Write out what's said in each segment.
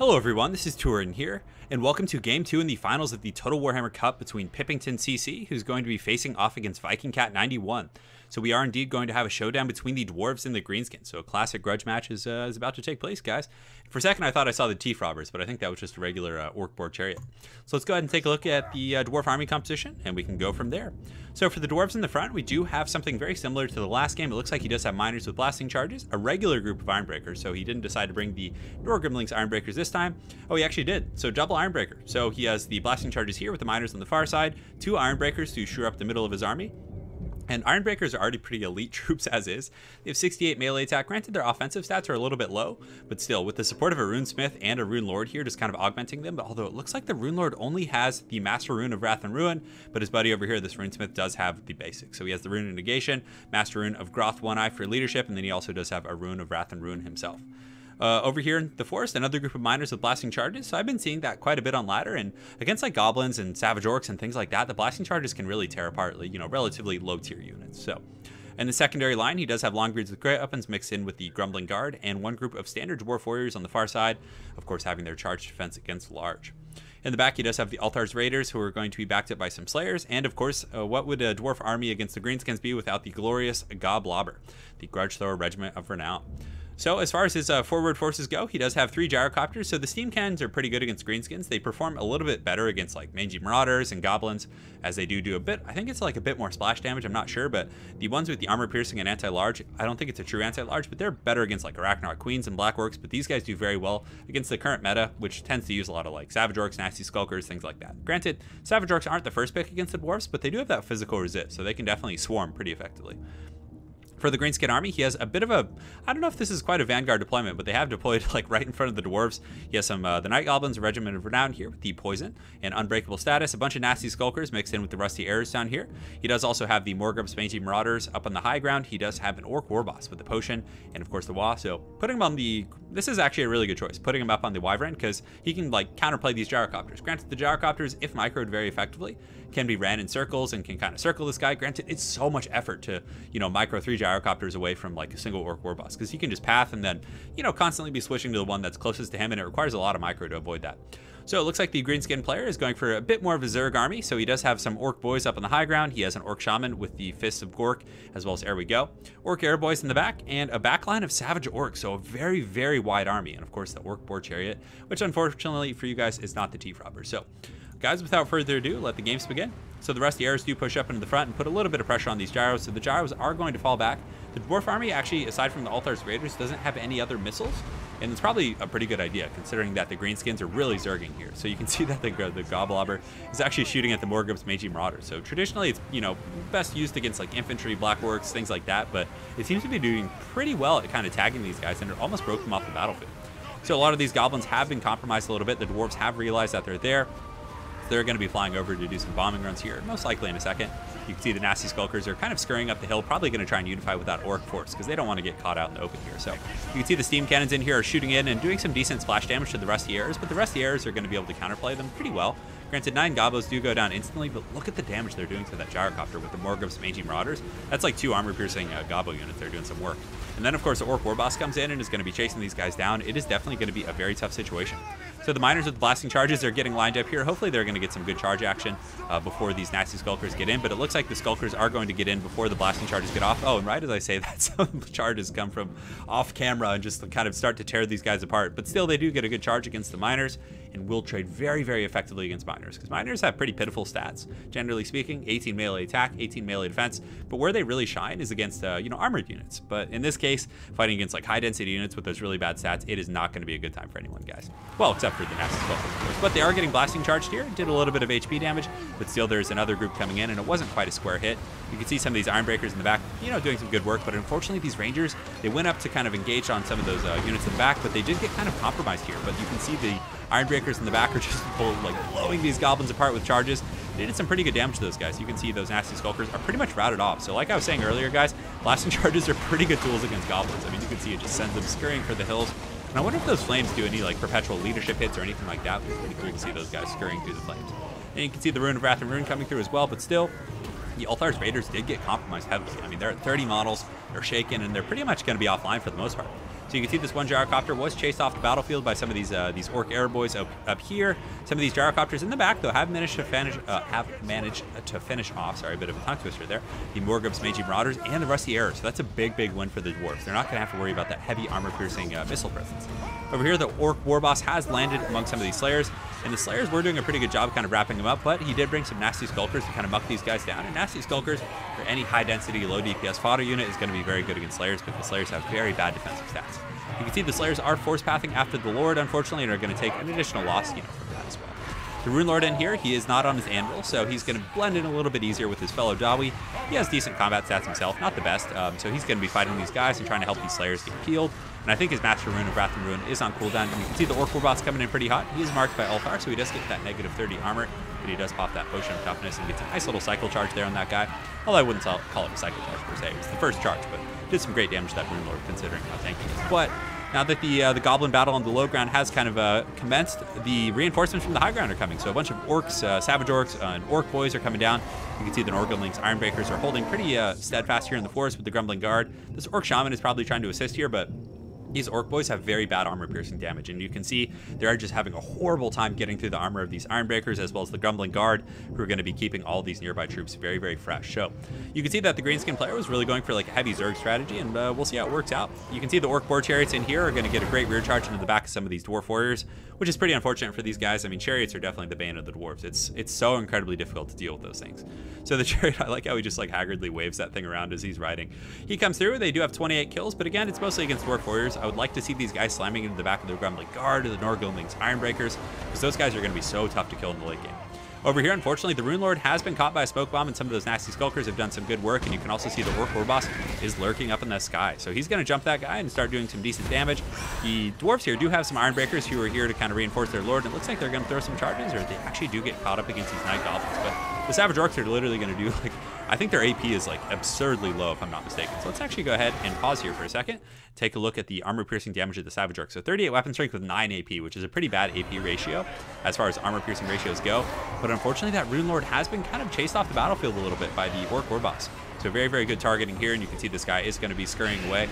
Hello everyone, this is Turin here, and welcome to Game 2 in the finals of the Total Warhammer Cup between Pippington CC, who's going to be facing off against Viking Cat 91. So we are indeed going to have a showdown between the Dwarfs and the Greenskins. So a classic grudge match is about to take place, guys. For a second I thought I saw the Teeth Robbers, but I think that was just a regular Orc Boar Chariot. So let's go ahead and take a look at the Dwarf Army composition, and we can go from there. So for the Dwarves in the front, we do have something very similar to the last game. It looks like he does have Miners with Blasting Charges, a regular group of Ironbreakers, so he didn't decide to bring the Nor Grimlings Ironbreakers this time. Oh, he actually did. So double Ironbreaker. So he has the Blasting Charges here with the Miners on the far side, 2 Ironbreakers to shore up the middle of his army. And Ironbreakers are already pretty elite troops as is. They have 68 melee attack. Granted, their offensive stats are a little bit low, but still, with the support of a Rune Smith and a Rune Lord here, just kind of augmenting them. But although it looks like the Rune Lord only has the Master Rune of Wrath and Ruin, but his buddy over here, this Rune Smith, does have the basics. So he has the Rune of Negation, Master Rune of Groth One Eye for leadership, and then he also does have a Rune of Wrath and Ruin himself. Over here in the forest, another group of miners with blasting charges. So I've been seeing that quite a bit on ladder, and against like goblins and savage orcs and things like that, the blasting charges can really tear apart, you know, relatively low tier units. So in the secondary line, he does have Longbeards with great weapons mixed in with the Grumbling Guard, and one group of standard dwarf warriors on the far side, of course having their charge defense against large. In the back, he does have the Altar's Raiders, who are going to be backed up by some Slayers, and of course, what would a dwarf army against the Greenskins be without the glorious Goblobber, the Grudge Thrower Regiment of Renown. So as far as his forward forces go, he does have 3 gyrocopters. So the steam cannons are pretty good against Greenskins. They perform a little bit better against like mangy marauders and goblins, as they do a bit. I think it's like a bit more splash damage. I'm not sure, but the ones with the armor piercing and anti-large, I don't think it's a true anti-large, but they're better against like Arachnarok Queens and Black Orcs. But these guys do very well against the current meta, which tends to use a lot of like Savage Orcs, Nasty Skulkers, things like that. Granted, Savage Orcs aren't the first pick against the Dwarfs, but they do have that physical resist, so they can definitely swarm pretty effectively. For the Greenskin army, he has a bit of a, I don't know if this is quite a Vanguard deployment, but they have deployed like right in front of the Dwarves. He has some, the Night Goblins, a Regiment of Renown here with the Poison and Unbreakable status, a bunch of Nasty Skulkers mixed in with the Rusty Arrows down here. He does also have the Morgrub's Mangy Marauders up on the high ground. He does have an Orc Warboss with the Potion and of course the Wa. So putting him on the, this is actually a really good choice, putting him up on the Wyvern, because he can like counterplay these gyrocopters. Granted, the gyrocopters, if microed very effectively, can be ran in circles and can kind of circle this guy. Granted, it's so much effort to, you know, micro 3 gyrocopters away from like a single Orc Warboss, because he can just path and then, you know, constantly be switching to the one that's closest to him, and it requires a lot of micro to avoid that. So it looks like the Greenskin player is going for a bit more of a Zerg army. So he does have some Orc Boys up on the high ground. He has an Orc Shaman with the Fists of Gork, as well as There We Go. Orc Air Boys in the back, and a backline of Savage Orcs. So a very, very wide army. And of course the Orc Boar Chariot, which unfortunately for you guys is not the Teeth Robbers. So guys, without further ado, let the games begin. So the Rusty Arrows do push up into the front and put a little bit of pressure on these gyros. So the gyros are going to fall back. The Dwarf army, actually, aside from the Altar's Raiders, doesn't have any other missiles. And it's probably a pretty good idea, considering that the Greenskins are really zerging here. So you can see that the Goblobber is actually shooting at the Morgrub's Mangy Marauders. So traditionally, it's, you know, best used against like infantry, Black Orcs, things like that. But it seems to be doing pretty well at kind of tagging these guys, and it almost broke them off the battlefield. So a lot of these goblins have been compromised a little bit. The dwarves have realized that they're there. They're going to be flying over to do some bombing runs here, most likely in a second. You can see the Nasty Skulkers are kind of scurrying up the hill, probably going to try and unify with that Orc force, because they don't want to get caught out in the open here. So you can see the Steam Cannons in here are shooting in and doing some decent splash damage to the Rusty Arrows, but the Rusty Arrows are going to be able to counterplay them pretty well. Granted, 9 Gobos do go down instantly, but look at the damage they're doing to that Gyrocopter with the Morgrub's Mangy Marauders. That's like 2 armor-piercing Gobo units. They're doing some work. And then, of course, the Orc Warboss comes in and is going to be chasing these guys down. It is definitely going to be a very tough situation. So the Miners with the Blasting Charges are getting lined up here. Hopefully they're going to get some good charge action before these Nasty Skulkers get in, but it looks like the Skulkers are going to get in before the Blasting Charges get off. Oh, and right as I say that, some of the charges come from off camera and just kind of start to tear these guys apart. But still, they do get a good charge against the Miners and will trade very, very effectively against Miners, because Miners have pretty pitiful stats, generally speaking. 18 melee attack, 18 melee defense, but where they really shine is against, you know, armored units. But in this case, fighting against like high density units with those really bad stats, it is not going to be a good time for anyone, guys. Well, except for the Nasty Skulkers, of course. But they are getting blasting charged here. Did a little bit of HP damage, but still there's another group coming in, and it wasn't quite a square hit. You can see some of these Ironbreakers in the back, you know, doing some good work, but unfortunately these Rangers, they went up to kind of engage on some of those units in the back, but they did get kind of compromised here. But you can see the Ironbreakers in the back are just like blowing these goblins apart with charges. They did some pretty good damage to those guys. You can see those Nasty Skulkers are pretty much routed off. So like I was saying earlier, guys, blasting charges are pretty good tools against goblins. I mean, you can see it just sends them scurrying for the hills. And I wonder if those flames do any like perpetual leadership hits or anything like that. It's pretty cool to see those guys scurrying through the flames. And you can see the Rune of Wrath and Ruin coming through as well, but still, the Altar's Raiders did get compromised heavily. I mean, they're at 30 models, they're shaken, and they're pretty much going to be offline for the most part. So you can see this one gyrocopter was chased off the battlefield by some of these orc air boys up here. Some of these gyrocopters in the back, though, have managed to finish off. Sorry, a bit of a tongue twister there. The Morgul's Magi Marauders and the Rusty Arrows. So that's a big win for the Dwarfs. They're not going to have to worry about that heavy armor-piercing missile presence. Over here, the Orc Warboss has landed among some of these Slayers, and the Slayers were doing a pretty good job kind of wrapping them up, but he did bring some Nasty Skulkers to kind of muck these guys down. And Nasty Skulkers, for any high-density, low-DPS fodder unit, is going to be very good against Slayers, because the Slayers have very bad defensive stats. You can see the Slayers are force pathing after the Lord, unfortunately, and are going to take an additional loss, from that as well. The Rune Lord in here, he is not on his anvil, so he's going to blend in a little bit easier with his fellow Dawi. He has decent combat stats himself, not the best, so he's going to be fighting these guys and trying to help these Slayers get healed. And I think his Master Rune of Wrath and Ruin is on cooldown. And you can see the Orc Warboss coming in pretty hot. He is marked by Ulthar, so he does get that negative 30 armor, but he does pop that Potion of Toughness and gets a nice little cycle charge there on that guy. Although I wouldn't call it a cycle charge per se. It was the first charge, but did some great damage to that Rune Lord considering how tanky he is. But now that the Goblin battle on the low ground has kind of commenced, the reinforcements from the high ground are coming. So a bunch of Orcs, Savage Orcs, and Orc Boys are coming down. You can see the Norgulings Ironbreakers are holding pretty steadfast here in the forest with the Grumbling Guard. This Orc Shaman is probably trying to assist here, but these Orc Boys have very bad armor-piercing damage, and you can see they're just having a horrible time getting through the armor of these Ironbreakers, as well as the Grumbling Guard, who are going to be keeping all these nearby troops very fresh. So you can see that the Greenskin player was really going for like a heavy Zerg strategy, and we'll see how it works out. You can see the Orc Boar Chariots in here are going to get a great rear charge into the back of some of these Dwarf Warriors, which is pretty unfortunate for these guys. I mean, Chariots are definitely the bane of the Dwarves. It's so incredibly difficult to deal with those things. So the Chariot, I like how he just like haggardly waves that thing around as he's riding. He comes through. They do have 28 kills, but again, it's mostly against Dwarf Warriors. I would like to see these guys slamming into the back of the Grumbling Guard or the Norgulings Ironbreakers, because those guys are going to be so tough to kill in the late game. Over here, unfortunately, the Rune Lord has been caught by a smoke bomb, and some of those Nasty Skulkers have done some good work, and you can also see the Orc Warboss is lurking up in the sky. So he's going to jump that guy and start doing some decent damage. The Dwarves here do have some Ironbreakers who are here to kind of reinforce their Lord, and it looks like they're going to throw some charges, or they actually do get caught up against these Night Goblins. But the Savage Orcs are literally going to do, like, I think their AP is, like, absurdly low, if I'm not mistaken. So let's actually go ahead and pause here for a second, take a look at the armor-piercing damage of the Savage Orcs. So 38 weapon strength with 9 AP, which is a pretty bad AP ratio as far as armor-piercing ratios go. But unfortunately, that Rune Lord has been kind of chased off the battlefield a little bit by the Orc Warboss. So very good targeting here, and you can see this guy is going to be scurrying away.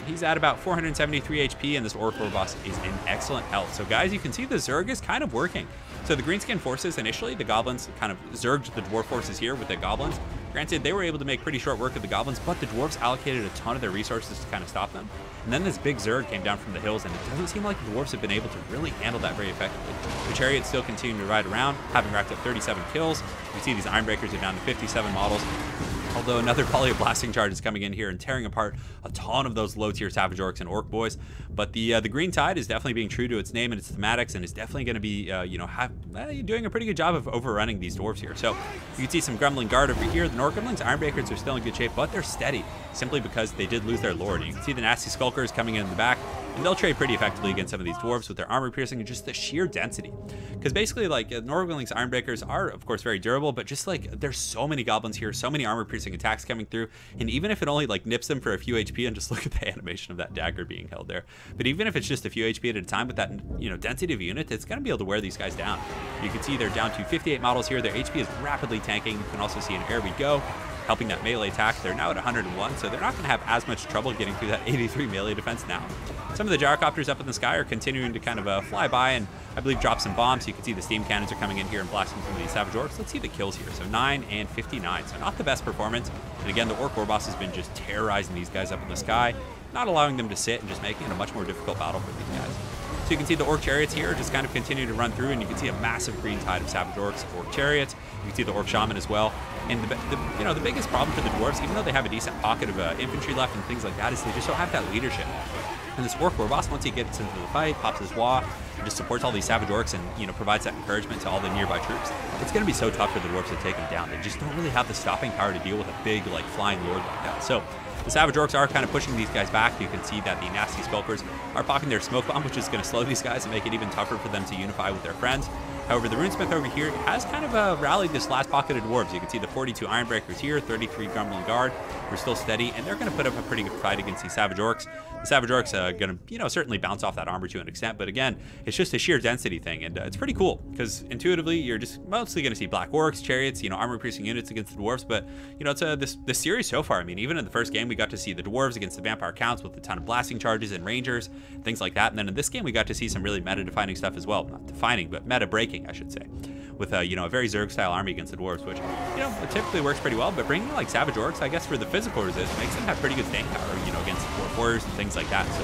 He's at about 473 HP, and this Orc Warboss is in excellent health. So guys, you can see the Zerg is kind of working. So the Greenskin forces initially, the Goblins kind of zerged the Dwarf forces here with the Goblins. Granted, they were able to make pretty short work of the Goblins, but the Dwarves allocated a ton of their resources to kind of stop them. And then this big Zerg came down from the hills, and it doesn't seem like the Dwarves have been able to really handle that very effectively. The Chariots still continue to ride around, having racked up 37 kills. You can see these Ironbreakers are down to 57 models. Although another Polyblasting charge is coming in here and tearing apart a ton of those low-tier Savage Orcs and Orc Boys. But the Green Tide is definitely being true to its name and its thematics, and is definitely going to be, doing a pretty good job of overrunning these Dwarves here. So you can see some Grumbling Guard over here. The Norgulings Ironbreakers are still in good shape, but they're steady, simply because they did lose their Lord. And you can see the Nasty Skulkers coming in the back, and they'll trade pretty effectively against some of these Dwarves with their armor piercing and just the sheer density. Because basically, like, Norgulings Ironbreakers are, of course, very durable, but just, like, there's so many Goblins here, so many armor piercing attacks coming through, and even if it only, like, nips them for a few HP, and just look at the animation of that dagger being held there, but even if it's just a few HP at a time with that, density of unit, it's going to be able to wear these guys down. You can see they're down to 58 models here. Their HP is rapidly tanking. You can also see an Ere We Go helping that melee attack. They're now at 101, so they're not going to have as much trouble getting through that 83 melee defense now. Some of the gyrocopters up in the sky are continuing to kind of fly by and I believe drop some bombs. You can see the steam cannons are coming in here and blasting some of these Savage Orcs. Let's see the kills here. So 9 and 59, so not the best performance. And again, the Orc Warboss has been just terrorizing these guys up in the sky, not allowing them to sit and just making it a much more difficult battle for these guys. So you can see the Orc Chariots here just kind of continue to run through, and you can see a massive green tide of Savage Orcs, Orc Chariots. You can see the Orc Shaman as well. And the biggest problem for the Dwarves, even though they have a decent pocket of infantry left and things like that, is they just don't have that leadership. And this Orc Warboss, once he gets into the fight, pops his wah, and just supports all these Savage Orcs and, provides that encouragement to all the nearby troops, it's going to be so tough for the Dwarves to take him down. They just don't really have the stopping power to deal with a big, like, flying Lord like that. So the Savage Orcs are kind of pushing these guys back. You can see that the Nasty Skulkers are popping their Smoke Bomb, which is going to slow these guys and make it even tougher for them to unify with their friends. However, the Runesmith over here has kind of rallied this last pocket of Dwarves. You can see the 42 Ironbreakers here, 33 Grumbling Guard. We're still steady, and they're going to put up a pretty good fight against these Savage Orcs. The Savage Orcs are going to, certainly bounce off that armor to an extent, but again, it's just a sheer density thing, and it's pretty cool, because intuitively, you're just mostly going to see Black Orcs, Chariots, armor-piercing units against the Dwarves, but, it's this series so far. I mean, even in the first game, we got to see the Dwarves against the Vampire Counts with a ton of blasting charges and Rangers, things like that. And then in this game, we got to see some really meta-defining stuff as well. Not defining, but meta-breaking, I should say. With a, a very Zerg-style army against the Dwarves, which, it typically works pretty well. But bringing like Savage Orcs, I guess, for the physical resist makes them have pretty good staying power, against the Dwarf Warriors and things like that. So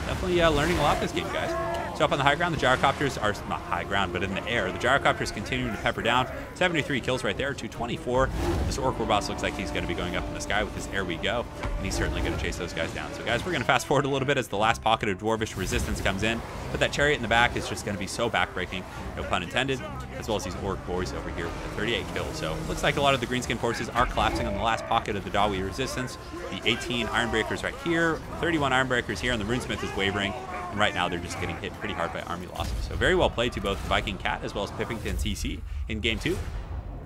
definitely learning a lot this game, guys. So up on the high ground, the Gyrocopters are not high ground, but in the air. The Gyrocopters continuing to pepper down. 73 kills right there to 24. This Orc War Boss looks like he's going to be going up in the sky with his Air We Go, and he's certainly going to chase those guys down. So guys, we're going to fast forward a little bit as the last pocket of Dwarvish resistance comes in. But that Chariot in the back is just going to be so backbreaking, no pun intended, as well as these Orc boys over here with the 38 kills. So it looks like a lot of the Greenskin forces are collapsing on the last pocket of the Dawi resistance. The 18 Ironbreakers right here, 31 Ironbreakers here, and the Runesmith is wavering. And right now, they're just getting hit pretty hard by army losses. So very well played to both Viking Cat as well as Pippington CC in game 2.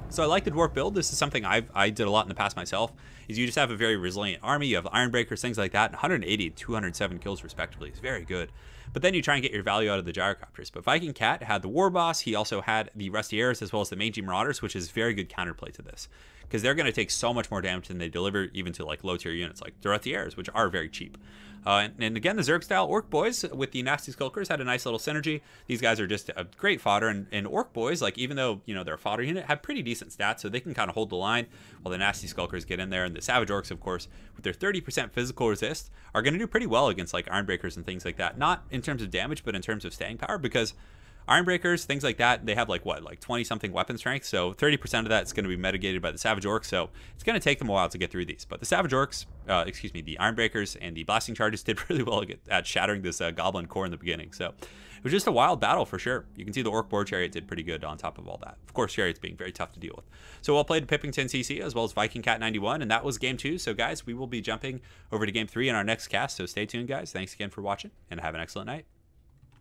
So I like the Dwarf build. This is something I did a lot in the past myself, is you just have a very resilient army. You have Ironbreakers, things like that. 180 and 207 kills respectively. It's very good. But then you try and get your value out of the Gyrocopters. But Viking Cat had the War Boss. He also had the Rusty Arrows as well as the Mangy Marauders, which is very good counterplay to this, because they're going to take so much more damage than they deliver even to like low tier units like the Rusty Arrows, which are very cheap. And again, the Zerg style Orc Boys with the Nasty Skulkers had a nice little synergy. These guys are just a great fodder, and Orc Boys, like, even though they're a fodder unit, have pretty decent stats, so they can kind of hold the line while the Nasty Skulkers get in there. And the Savage Orcs, of course, with their 30% physical resist, are going to do pretty well against like Ironbreakers and things like that. Not in terms of damage, but in terms of staying power, because Ironbreakers, things like that, they have like 20-something weapon strength, so 30% of that is going to be mitigated by the Savage Orcs, so it's going to take them a while to get through these. But the Savage Orcs, the Ironbreakers and the Blasting Charges did really well at shattering this Goblin core in the beginning, so it was just a wild battle for sure. You can see the Orc Boar Chariot did pretty good on top of all that. Of course, Chariot's being very tough to deal with. So well played to Pippington CC as well as Viking Cat 91, and that was game 2. So guys, we will be jumping over to game 3 in our next cast, so stay tuned, guys. Thanks again for watching, and have an excellent night.